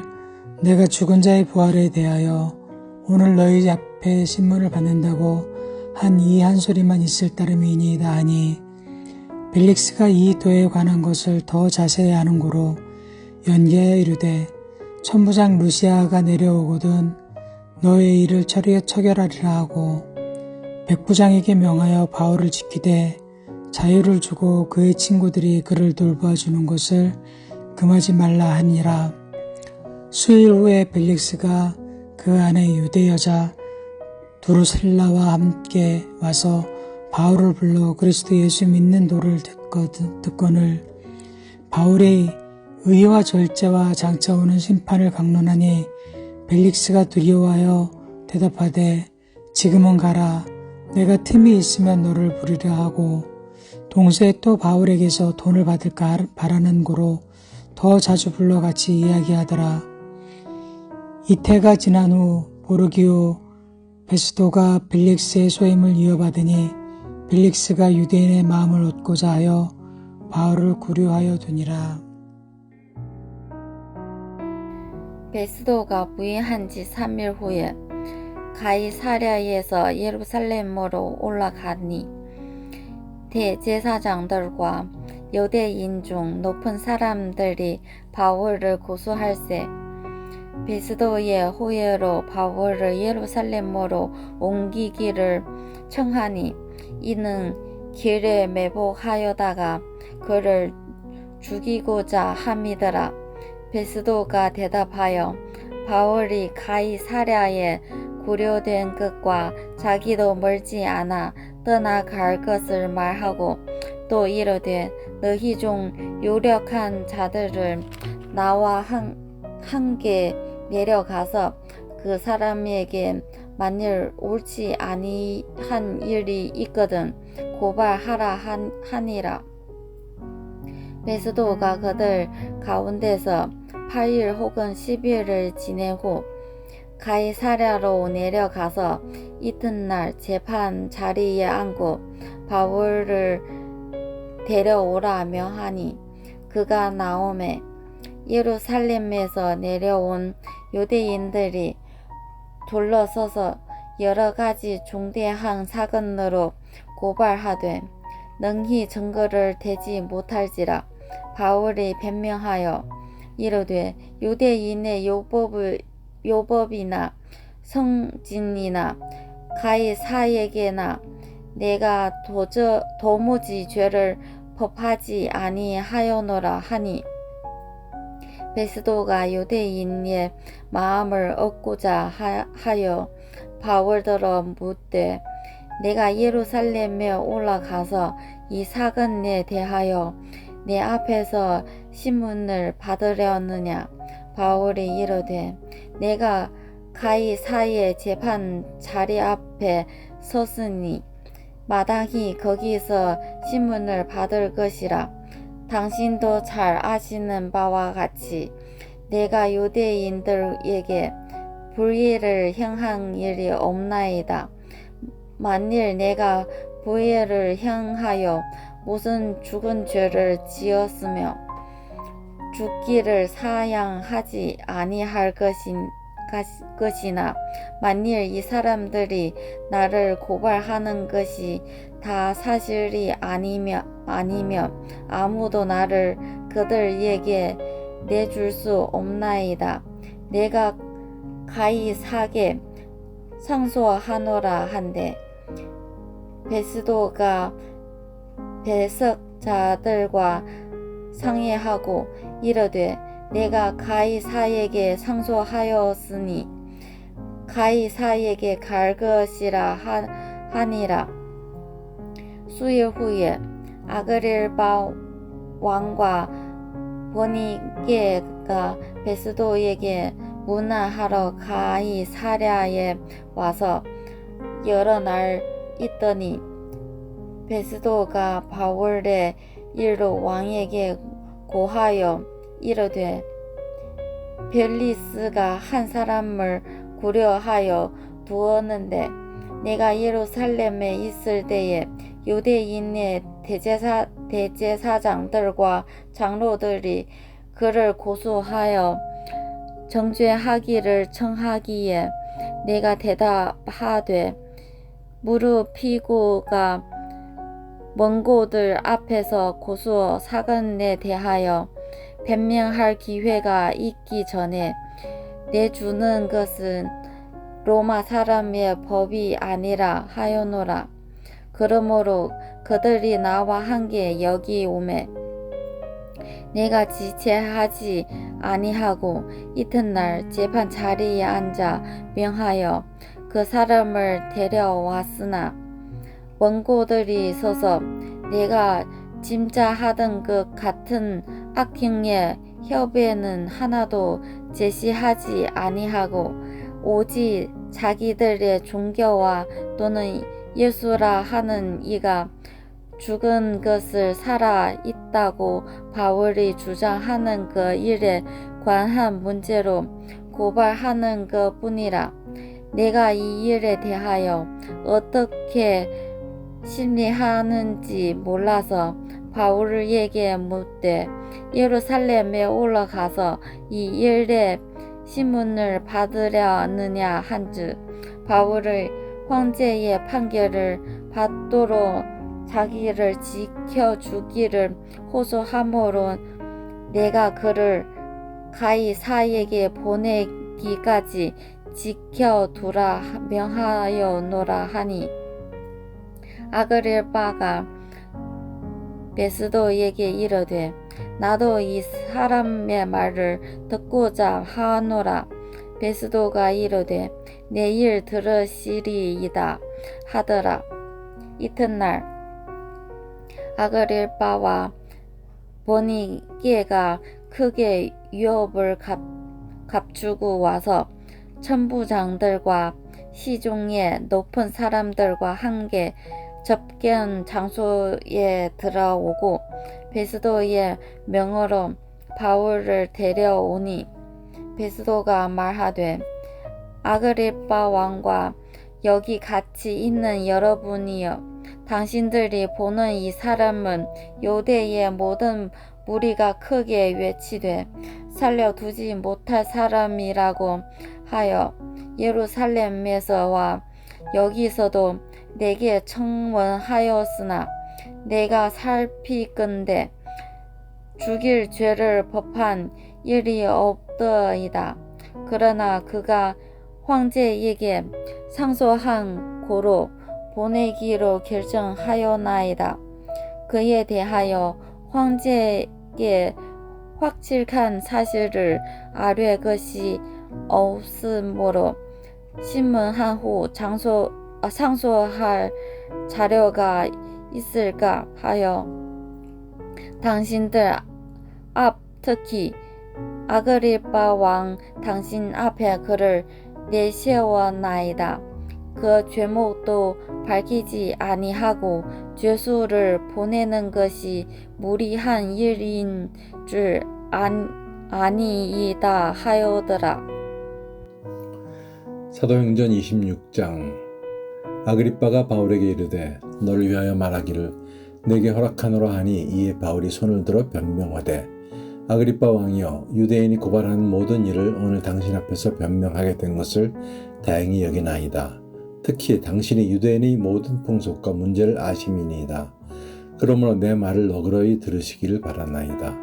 내가 죽은 자의 부활에 대하여 오늘 너희 앞에 신문을 받는다고 한 이 한 소리만 있을 따름이니이다 하니 벨릭스가 이 도에 관한 것을 더 자세히 아는 고로 연기하여 이르되 천부장 루시아가 내려오거든 너의 일을 처결하리라 하고 백부장에게 명하여 바울을 지키되 자유를 주고 그의 친구들이 그를 돌보아주는 것을 금하지 말라 하니라. 수일 후에 벨릭스가 그 안에 유대 여자 두루셀라와 함께 와서 바울을 불러 그리스도 예수 믿는 도를 듣거늘 바울의 의와 절제와 장차 오는 심판을 강론하니 벨릭스가 두려워하여 대답하되 지금은 가라. 내가 틈이 있으면 너를 부리려 하고 동시에 또 바울에게서 돈을 받을까 바라는 고로 더 자주 불러 같이 이야기하더라. 이태가 지난 후 보르기오 베스도가 벨릭스의 소임을 이어받으니 벨릭스가 유대인의 마음을 얻고자 하여 바울을 구류하여 두니라. 베스도가 부임한 지 3일 후에 가이사랴에서 예루살렘으로 올라가니 대제사장들과 유대인 중 높은 사람들이 바울을 고소할세 베스도의 호의로 바울을 예루살렘으로 옮기기를 청하니 이는 길에 매복하여다가 그를 죽이고자 함이더라. 베스도가 대답하여 바울이 가이사랴에 구려된 것과 자기도 멀지 않아 떠나갈 것을 말하고 또 이르되 너희 중 유력한 자들을 나와 함께 내려가서 그 사람에게 만일 옳지 아니한 일이 있거든 고발하라 하니라. 베스도가 그들 가운데서 8일 혹은 10일을 지낸 후 가이사랴로 내려가서 이튿날 재판 자리에 앉고 바울을 데려오라 명하니 그가 나오매 예루살렘에서 내려온 유대인들이 둘러서서 여러 가지 중대한 사건으로 고발하되 능히 증거를 대지 못할지라 바울이 변명하여 이르되 유대인의 율법이나 성진이나 가이사에게나 내가 도무지 죄를 법하지 아니하여노라 하니 베스도가 유대인의 마음을 얻고자 하여 바울더러 묻되 내가 예루살렘에 올라가서 이 사건에 대하여 내 앞에서 신문을 받으려느냐. 바울이 이르되 내가 가이사의 재판 자리 앞에 섰으니 마땅히 거기서 신문을 받을 것이라. 당신도 잘 아시는 바와 같이 내가 유대인들에게 불의를 행한 일이 없나이다. 만일 내가 불의를 행하여 무슨 죽은 죄를 지었으며 죽기를 사양하지 아니할 것이나 만일 이 사람들이 나를 고발하는 것이 다 사실이 아니면 아무도 나를 그들에게 내줄 수 없나이다. 내가 가이사게 상소하노라 한데 베스도가 배석자들과 상의하고 이르되 내가 가이사에게 상소하였으니 가이사에게 갈 것이라 하니라. 수일 후에 아그릴바 왕과 버니게가 베스도에게 문안하러 가이사랴에 와서 여러 날 있더니 베스도가 바울의 일로 왕에게 고하여 이르되 벨리스가 한 사람을 구려하여 두었는데 내가 예루살렘에 있을 때에 유대인의 대제사장들과 장로들이 그를 고소하여 정죄하기를 청하기에 내가 대답하되 무릎 피고가 원고들 앞에서 고소 사건에 대하여 변명할 기회가 있기 전에 내주는 것은 로마 사람의 법이 아니라 하여노라. 그러므로 그들이 나와 함께 여기 오매 내가 지체하지 아니하고 이튿날 재판 자리에 앉아 명하여 그 사람을 데려왔으나 원고들이 서서 내가 짐자하던 것 같은 악행의 협의는 하나도 제시하지 아니하고 오직 자기들의 종교와 또는 예수라 하는 이가 죽은 것을 살아 있다고 바울이 주장하는 그 일에 관한 문제로 고발하는 것 뿐이라. 내가 이 일에 대하여 어떻게 심리하는지 몰라서 바울에게 묻되 예루살렘에 올라가서 이 일의 신문을 받으려느냐 한즉 바울의 황제의 판결을 받도록 자기를 지켜주기를 호소함으로 내가 그를 가이사에게 보내기까지 지켜두라 명하여노라 하니 아그릴바가 베스도에게 이르되 나도 이 사람의 말을 듣고자 하노라. 베스도가 이르되 내일 들으시리이다 하더라. 이튿날 아그릴바와 버니게가 크게 유업을 값주고 와서 천부장들과 시중의 높은 사람들과 함께 접견 장소에 들어오고 베스도의 명으로 바울을 데려오니 베스도가 말하되 아그리빠 왕과 여기 같이 있는 여러분이여 당신들이 보는 이 사람은 유대의 모든 무리가 크게 외치되 살려두지 못할 사람이라고 하여 예루살렘에서와 여기서도 내게 청원하였으나 내가 살피건대 죽일 죄를 법한 일이 없더이다. 그러나 그가 황제에게 상소한 고로 보내기로 결정하였나이다. 그에 대하여 황제에게 확실한 사실을 알릴 것이 없으므로 신문한 후 상소할 자료가 있을까 하여 당신들 앞 특히 아그리빠 왕 당신 앞에 그를 내세워나이다. 그 죄목도 밝히지 아니하고 죄수를 보내는 것이 무리한 일인 줄 아니이다 하여더라. 사도행전 26장. 아그리빠가 바울에게 이르되 너를 위하여 말하기를 내게 허락하노라 하니 이에 바울이 손을 들어 변명하되 아그리빠 왕이여 유대인이 고발하는 모든 일을 오늘 당신 앞에서 변명하게 된 것을 다행히 여기나이다. 특히 당신이 유대인의 모든 풍속과 문제를 아심이니이다. 그러므로 내 말을 너그러이 들으시기를 바라나이다.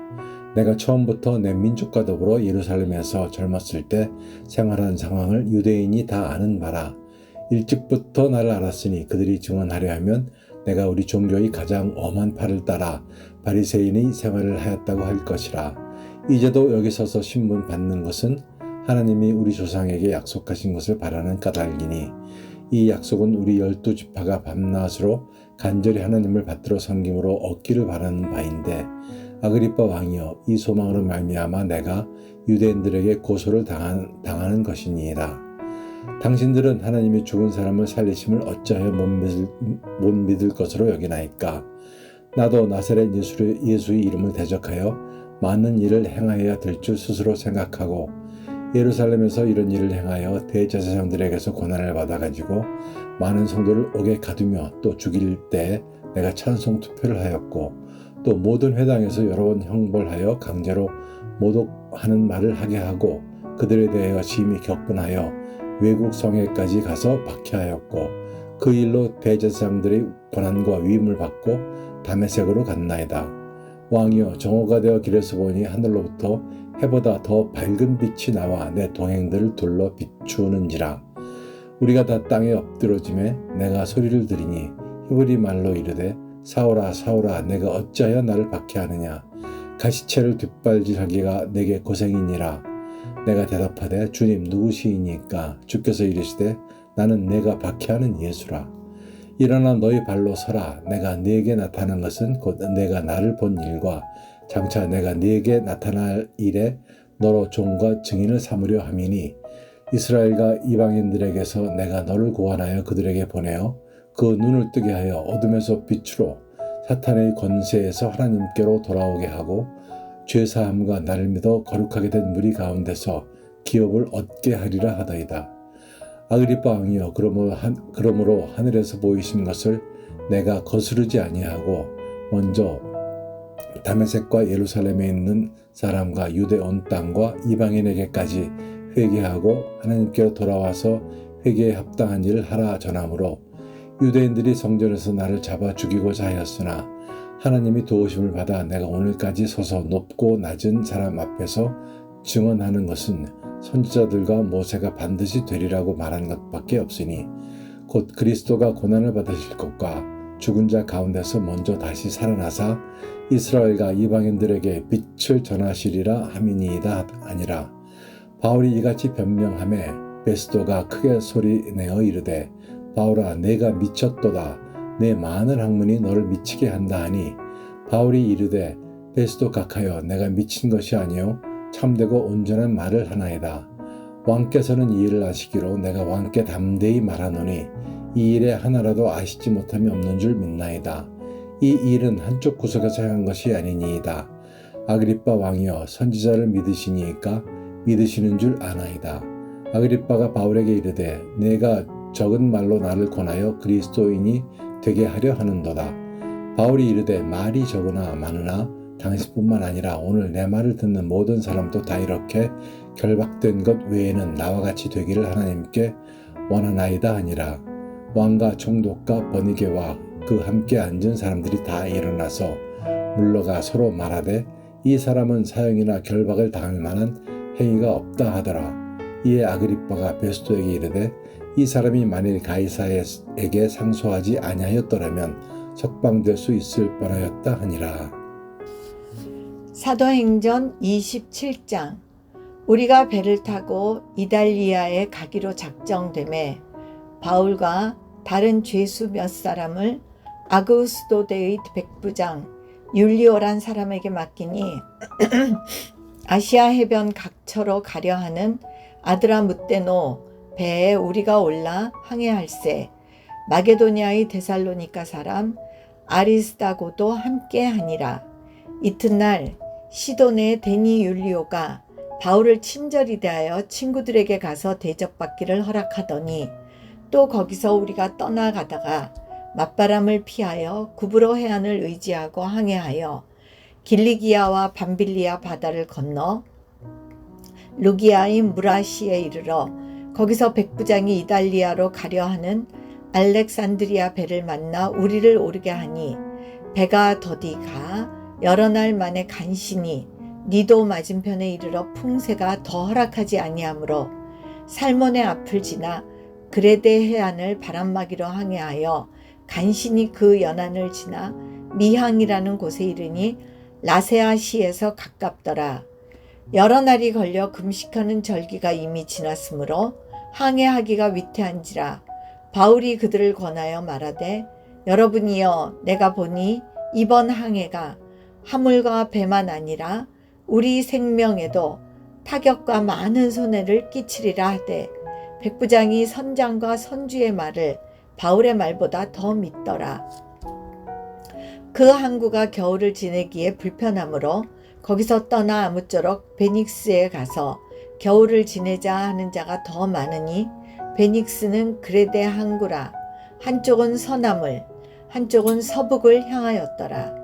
내가 처음부터 내 민족과 더불어 예루살렘에서 젊었을 때 생활한 상황을 유대인이 다 아는 바라. 일찍부터 나를 알았으니 그들이 증언하려 하면 내가 우리 종교의 가장 엄한 팔을 따라 바리새인의 생활을 하였다고 할 것이라. 이제도 여기 서서 신문 받는 것은 하나님이 우리 조상에게 약속하신 것을 바라는 까닭이니 이 약속은 우리 12지파가 밤낮으로 간절히 하나님을 받들어 섬김으로 얻기를 바라는 바인데, 아그리빠 왕이여, 이 소망으로 말미암아 내가 유대인들에게 고소를 당하는 것이니이다. 당신들은 하나님이 죽은 사람을 살리심을 어찌하여 못 믿을 것으로 여기나이까? 나도 나사렛 예수의 이름을 대적하여 많은 일을 행하여야 될 줄 스스로 생각하고 예루살렘에서 이런 일을 행하여 대제사장들에게서 고난을 받아가지고 많은 성도를 옥에 가두며 또 죽일 때 내가 찬송 투표를 하였고 또 모든 회당에서 여러 번 형벌하여 강제로 모독하는 말을 하게 하고 그들에 대하여 심히 격분하여 외국 성에까지 가서 박해하였고 그 일로 대제사장들의 고난과 위임을 받고 다메섹으로 갔나이다. 왕이여, 정오가 되어 길에서 보니 하늘로부터 해보다 더 밝은 빛이 나와 내 동행들을 둘러 비추는지라. 우리가 다 땅에 엎드러짐에 내가 소리를 들으니 히브리 말로 이르되 사울아 사울아 내가 어찌하여 나를 박해하느냐. 가시채를 뒷발질하기가 내게 고생이니라. 내가 대답하되 주님 누구시이니까? 주께서 이르시되 나는 내가 박해하는 예수라. 일어나 너희 발로 서라. 내가 네게 나타난 것은 곧 내가 나를 본 일과 장차 내가 네게 나타날 일에 너로 종과 증인을 삼으려 함이니 이스라엘과 이방인들에게서 내가 너를 구원하여 그들에게 보내어 그 눈을 뜨게 하여 어둠에서 빛으로 사탄의 권세에서 하나님께로 돌아오게 하고 죄사함과 나를 믿어 거룩하게 된 무리 가운데서 기업을 얻게 하리라 하더이다. 아그리빠 왕이여, 그러므로 하늘에서 보이신 것을 내가 거스르지 아니하고 먼저 다메섹과 예루살렘에 있는 사람과 유대 온 땅과 이방인에게까지 회개하고 하나님께로 돌아와서 회개에 합당한 일을 하라 전하므로 유대인들이 성전에서 나를 잡아 죽이고자 하였으나 하나님이 도우심을 받아 내가 오늘까지 서서 높고 낮은 사람 앞에서 증언하는 것은 선지자들과 모세가 반드시 되리라고 말한 것밖에 없으니 곧 그리스도가 고난을 받으실 것과 죽은 자 가운데서 먼저 다시 살아나사 이스라엘과 이방인들에게 빛을 전하시리라 함이니이다 아니라. 바울이 이같이 변명하매 베스도가 크게 소리내어 이르되 바울아 내가 미쳤도다. 내 많은 학문이 너를 미치게 한다 하니 바울이 이르되 베스도 각하여 내가 미친 것이 아니요 참되고 온전한 말을 하나이다. 왕께서는 이 일을 아시기로 내가 왕께 담대히 말하노니 이 일에 하나라도 아시지 못함이 없는 줄 믿나이다. 이 일은 한쪽 구석에서 행한 것이 아니니이다. 아그리빠 왕이여, 선지자를 믿으시니까 믿으시는 줄 아나이다. 아그리빠가 바울에게 이르되 내가 적은 말로 나를 권하여 그리스도인이 되게 하려 하는도다. 바울이 이르되 말이 적으나 많으나 당신뿐만 아니라 오늘 내 말을 듣는 모든 사람도 다 이렇게 결박된 것 외에는 나와 같이 되기를 하나님께 원하나이다 하니라. 왕과 총독과 버니게와 그 함께 앉은 사람들이 다 일어나서 물러가 서로 말하되 이 사람은 사형이나 결박을 당할 만한 행위가 없다 하더라. 이에 아그리빠가 베스도에게 이르되 이 사람이 만일 가이사에게 상소하지 아니하였더라면 석방될 수 있을 뻔하였다 하니라. 사도행전 27장. 우리가 배를 타고 이달리아에 가기로 작정되매 바울과 다른 죄수 몇 사람을 아그우스도대의 백부장 율리오란 사람에게 맡기니 아시아 해변 각처로 가려 하는 아드라무떼노 배에 우리가 올라 항해할세. 마게도니아의 데살로니가 사람 아리스다고도 함께 하니라. 이튿날 시도네 데니 율리오가 바울을 친절히 대하여 친구들에게 가서 대접받기를 허락하더니 또 거기서 우리가 떠나가다가 맞바람을 피하여 구브로 해안을 의지하고 항해하여 길리기아와 밤빌리아 바다를 건너 루기아인 무라시에 이르러 거기서 백부장이 이달리아로 가려 하는 알렉산드리아 배를 만나 우리를 오르게 하니 배가 더디 가 여러 날 만에 간신히 니도 맞은편에 이르러 풍세가 더 허락하지 아니하므로 살몬의 앞을 지나 그레데 해안을 바람막이로 항해하여 간신히 그 연안을 지나 미항이라는 곳에 이르니 라세아시에서 가깝더라. 여러 날이 걸려 금식하는 절기가 이미 지났으므로 항해하기가 위태한지라 바울이 그들을 권하여 말하되 여러분이여 내가 보니 이번 항해가 화물과 배만 아니라 우리 생명에도 타격과 많은 손해를 끼치리라 하되 백부장이 선장과 선주의 말을 바울의 말보다 더 믿더라. 그 항구가 겨울을 지내기에 불편하므로 거기서 떠나 아무쪼록 베닉스에 가서 겨울을 지내자 하는 자가 더 많으니 베닉스는 그레데 항구라. 한쪽은 서남을 한쪽은 서북을 향하였더라.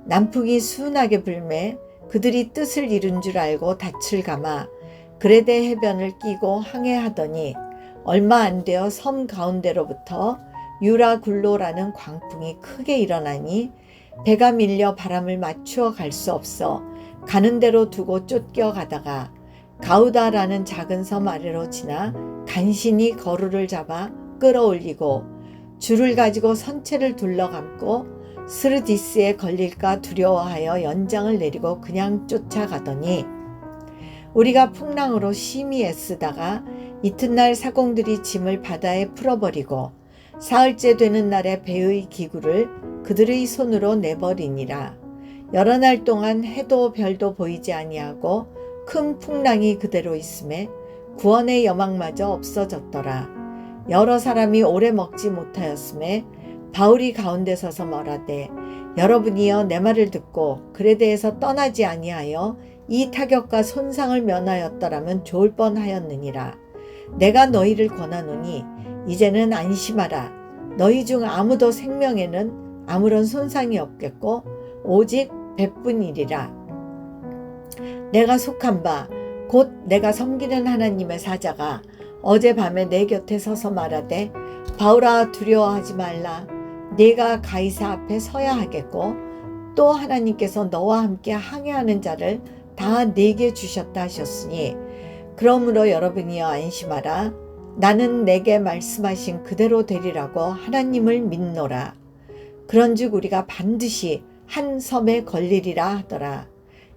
남풍이 순하게 불매 그들이 뜻을 이룬 줄 알고 닻을 감아 그레데 해변을 끼고 항해하더니 얼마 안 되어 섬 가운데로부터 유라굴로라는 광풍이 크게 일어나니 배가 밀려 바람을 맞추어 갈 수 없어 가는 대로 두고 쫓겨가다가 가우다라는 작은 섬 아래로 지나 간신히 거루를 잡아 끌어올리고 줄을 가지고 선체를 둘러감고 스르디스에 걸릴까 두려워하여 연장을 내리고 그냥 쫓아가더니 우리가 풍랑으로 심히 애쓰다가 이튿날 사공들이 짐을 바다에 풀어버리고 사흘째 되는 날에 배의 기구를 그들의 손으로 내버리니라. 여러 날 동안 해도 별도 보이지 아니하고 큰 풍랑이 그대로 있음에 구원의 여망마저 없어졌더라. 여러 사람이 오래 먹지 못하였음에 바울이 가운데 서서 말하되 여러분이여 내 말을 듣고 그레데에서 떠나지 아니하여 이 타격과 손상을 면하였더라면 좋을 뻔하였느니라. 내가 너희를 권하노니 이제는 안심하라. 너희 중 아무도 생명에는 아무런 손상이 없겠고 오직 배뿐이리라. 내가 속한 바 곧 내가 섬기는 하나님의 사자가 어젯밤에 내 곁에 서서 말하되 바울아 두려워하지 말라. 네가 가이사 앞에 서야 하겠고 또 하나님께서 너와 함께 항해하는 자를 다 내게 주셨다 하셨으니 그러므로 여러분이여 안심하라. 나는 내게 말씀하신 그대로 되리라고 하나님을 믿노라. 그런즉 우리가 반드시 한 섬에 걸리리라 하더라.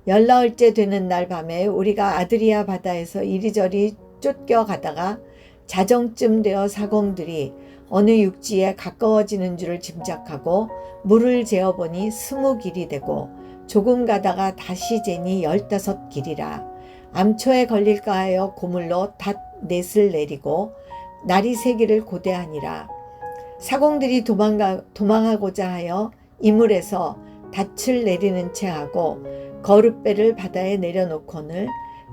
열나흘째 되는 날 밤에 우리가 아드리아 바다에서 이리저리 쫓겨가다가 자정쯤 되어 사공들이 어느 육지에 가까워지는 줄을 짐작하고 물을 재어보니 20길이 되고 조금 가다가 다시 재니 15길이라. 암초에 걸릴까 하여 고물로 닷넷을 내리고 날이 새기를 고대하니라. 사공들이 도망하고자 하여 이물에서 닻을 내리는 채 하고 거룻배를 바다에 내려놓고는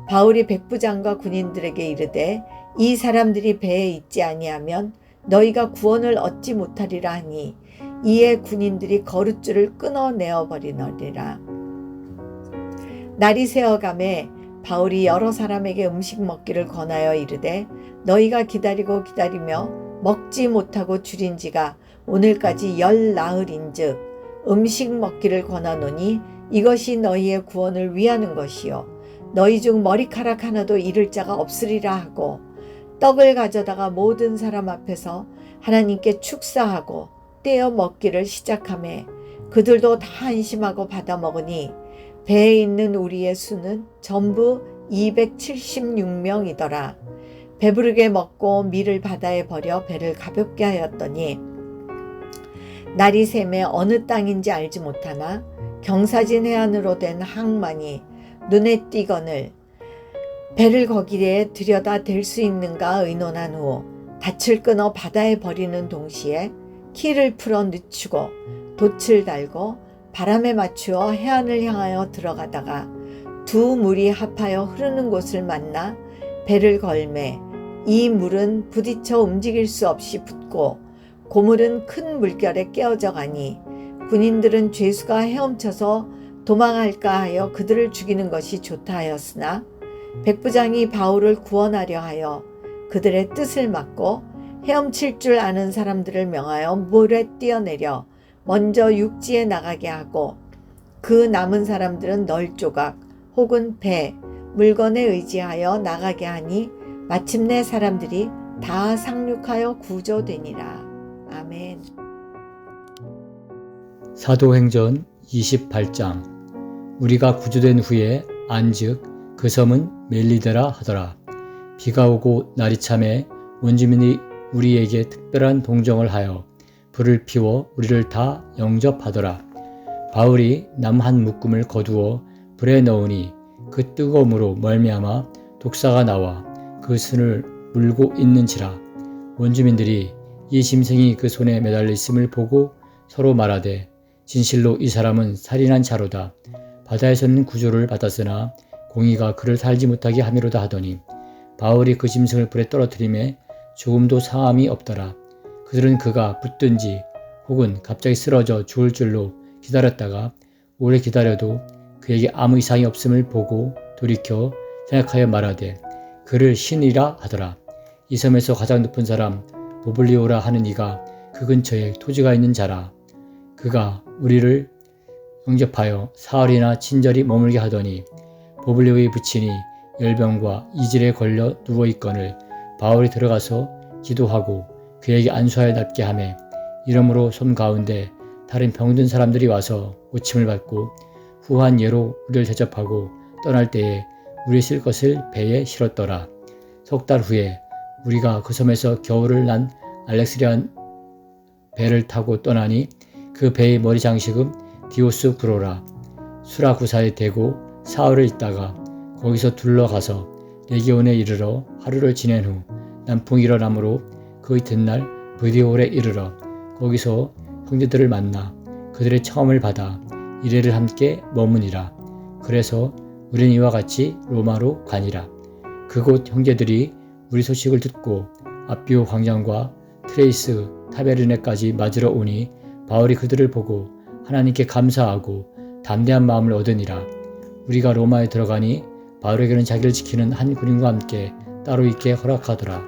바울이 백부장과 군인들에게 이르되 이 사람들이 배에 있지 아니하면 너희가 구원을 얻지 못하리라 하니 이에 군인들이 거룻줄을 끊어내어 버리너리라. 날이 새어가매 바울이 여러 사람에게 음식 먹기를 권하여 이르되 너희가 기다리고 기다리며 먹지 못하고 줄인 지가 오늘까지 10나흘인즉 음식 먹기를 권하노니 이것이 너희의 구원을 위하는 것이요 너희 중 머리카락 하나도 잃을 자가 없으리라 하고 떡을 가져다가 모든 사람 앞에서 하나님께 축사하고 떼어 먹기를 시작하매 그들도 다 안심하고 받아 먹으니 배에 있는 우리의 수는 전부 276명이더라. 배부르게 먹고 밀을 바다에 버려 배를 가볍게 하였더니 날이 새매 어느 땅인지 알지 못하나 경사진 해안으로 된 항만이 눈에 띄거늘 배를 거기에 들여다 댈 수 있는가 의논한 후 닻을 끊어 바다에 버리는 동시에 키를 풀어 늦추고 돛을 달고 바람에 맞추어 해안을 향하여 들어가다가 두 물이 합하여 흐르는 곳을 만나 배를 걸매 이 물은 부딪혀 움직일 수 없이 붙고 고물은 큰 물결에 깨어져 가니 군인들은 죄수가 헤엄쳐서 도망할까 하여 그들을 죽이는 것이 좋다 하였으나 백부장이 바울을 구원하려 하여 그들의 뜻을 막고 헤엄칠 줄 아는 사람들을 명하여 물에 뛰어내려 먼저 육지에 나가게 하고 그 남은 사람들은 널조각 혹은 배, 물건에 의지하여 나가게 하니 마침내 사람들이 다 상륙하여 구조되니라. 아멘. 사도행전 28장. 우리가 구조된 후에 안즉 그 섬은 멜리데라 하더라. 비가 오고 날이 참에 원주민이 우리에게 특별한 동정을 하여 불을 피워 우리를 다 영접하더라. 바울이 남 한 묶음을 거두어 불에 넣으니 그 뜨거움으로 말미암아 독사가 나와 그 손을 물고 있는지라. 원주민들이 이 짐승이 그 손에 매달려 있음을 보고 서로 말하되 진실로 이 사람은 살인한 자로다. 바다에서는 구조를 받았으나 공의가 그를 살지 못하게 함이로다 하더니 바울이 그 짐승을 불에 떨어뜨림에 조금도 상함이 없더라. 그들은 그가 붙든지 혹은 갑자기 쓰러져 죽을 줄로 기다렸다가 오래 기다려도 그에게 아무 이상이 없음을 보고 돌이켜 생각하여 말하되 그를 신이라 하더라. 이 섬에서 가장 높은 사람 보블리오라 하는 이가 그 근처에 토지가 있는 자라. 그가 우리를 영접하여 사흘이나 친절히 머물게 하더니 보블리오의 부친이 열병과 이질에 걸려 누워있거늘 바울이 들어가서 기도하고 그에게 안수하여 낫게 하매 이러므로 섬 가운데 다른 병든 사람들이 와서 고침을 받고 후한 예로 우리를 대접하고 떠날 때에 우리 쓸 것을 배에 실었더라. 석 달 후에 우리가 그 섬에서 겨울을 난 알렉스리안 배를 타고 떠나니 그 배의 머리 장식은 디오스 구로라. 수라구사에 대고 사흘을 있다가 거기서 둘러가서 레기온에 이르러 하루를 지낸 후 남풍이 일어나므로 그 이튿날 브디올에 이르러 거기서 형제들을 만나 그들의 청함을 받아 이레를 함께 머무니라. 그래서 우리는 이와 같이 로마로 가니라. 그곳 형제들이 우리 소식을 듣고 아비오 광장과 트레이스 타베르네까지 맞으러 오니 바울이 그들을 보고 하나님께 감사하고 담대한 마음을 얻으니라. 우리가 로마에 들어가니 바울에게는 자기를 지키는 한 군인과 함께 따로 있게 허락하더라.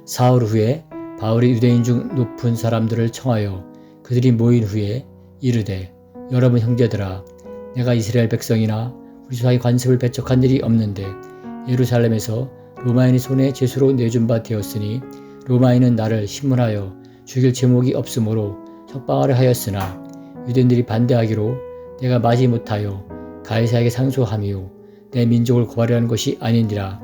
사흘 후에 바울이 유대인 중 높은 사람들을 청하여 그들이 모인 후에 이르되 여러분 형제들아, 내가 이스라엘 백성이나 우리 조상의 관습을 배척한 일이 없는데 예루살렘에서 로마인의 손에 제수로 내준 바 되었으니 로마인은 나를 신문하여 죽일 제목이 없으므로 석방하려 하였으나 유대인들이 반대하기로 내가 마지 못하여 가이사에게 상소함이요 내 민족을 고발하는 것이 아니니라.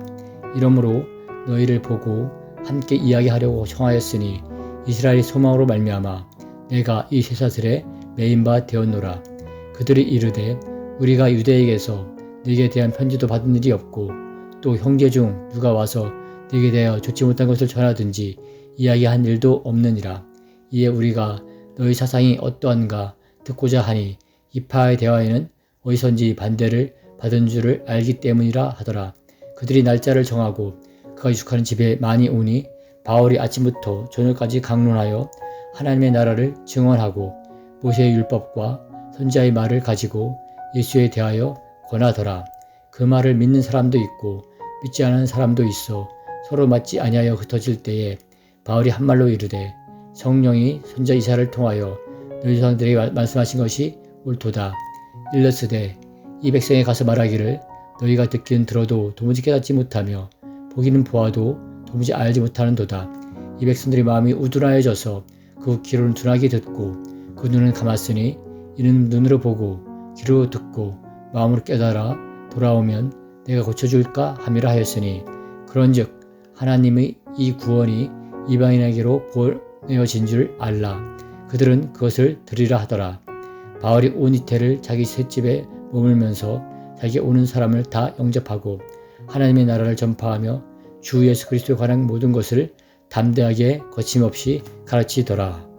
이러므로 너희를 보고 함께 이야기하려고 청하였으니 이스라엘의 소망으로 말미암아 내가 이 쇠사슬에 매인 바 되었노라. 그들이 이르되 우리가 유대에게서 네게 대한 편지도 받은 일이 없고 또 형제 중 누가 와서 네게 대하여 좋지 못한 것을 전하든지 이야기한 일도 없느니라. 이에 우리가 너희 사상이 어떠한가 듣고자 하니 이파의 대화에는 어디선지 반대를 받은 줄을 알기 때문이라 하더라. 그들이 날짜를 정하고 그가 유숙하는 집에 많이 오니 바울이 아침부터 저녁까지 강론하여 하나님의 나라를 증언하고 모세의 율법과 선지자의 말을 가지고 예수에 대하여 권하더라. 그 말을 믿는 사람도 있고 믿지 않은 사람도 있어 서로 맞지 아니하여 흩어질 때에 바울이 한 말로 이르되 성령이 선지자 이사야를 통하여 너희 조상들에게 말씀하신 것이 옳도다. 일러스되 이 백성에 가서 말하기를 너희가 듣기는 들어도 도무지 깨닫지 못하며 보기는 보아도 도무지 알지 못하는도다. 이 백성들의 마음이 우둔하여져서 그 귀로는 둔하게 듣고 그 눈은 감았으니 이는 눈으로 보고 귀로 듣고 마음으로 깨달아 돌아오면 내가 고쳐줄까 함이라 하였으니 그런즉 하나님의 이 구원이 이방인에게로 보내어진 줄 알라. 그들은 그것을 들으라 하더라. 바울이 온 이태를 자기 셋집에 머물면서 자기에 오는 사람을 다 영접하고 하나님의 나라를 전파하며 주 예수 그리스도에 관한 모든 것을 담대하게 거침없이 가르치더라.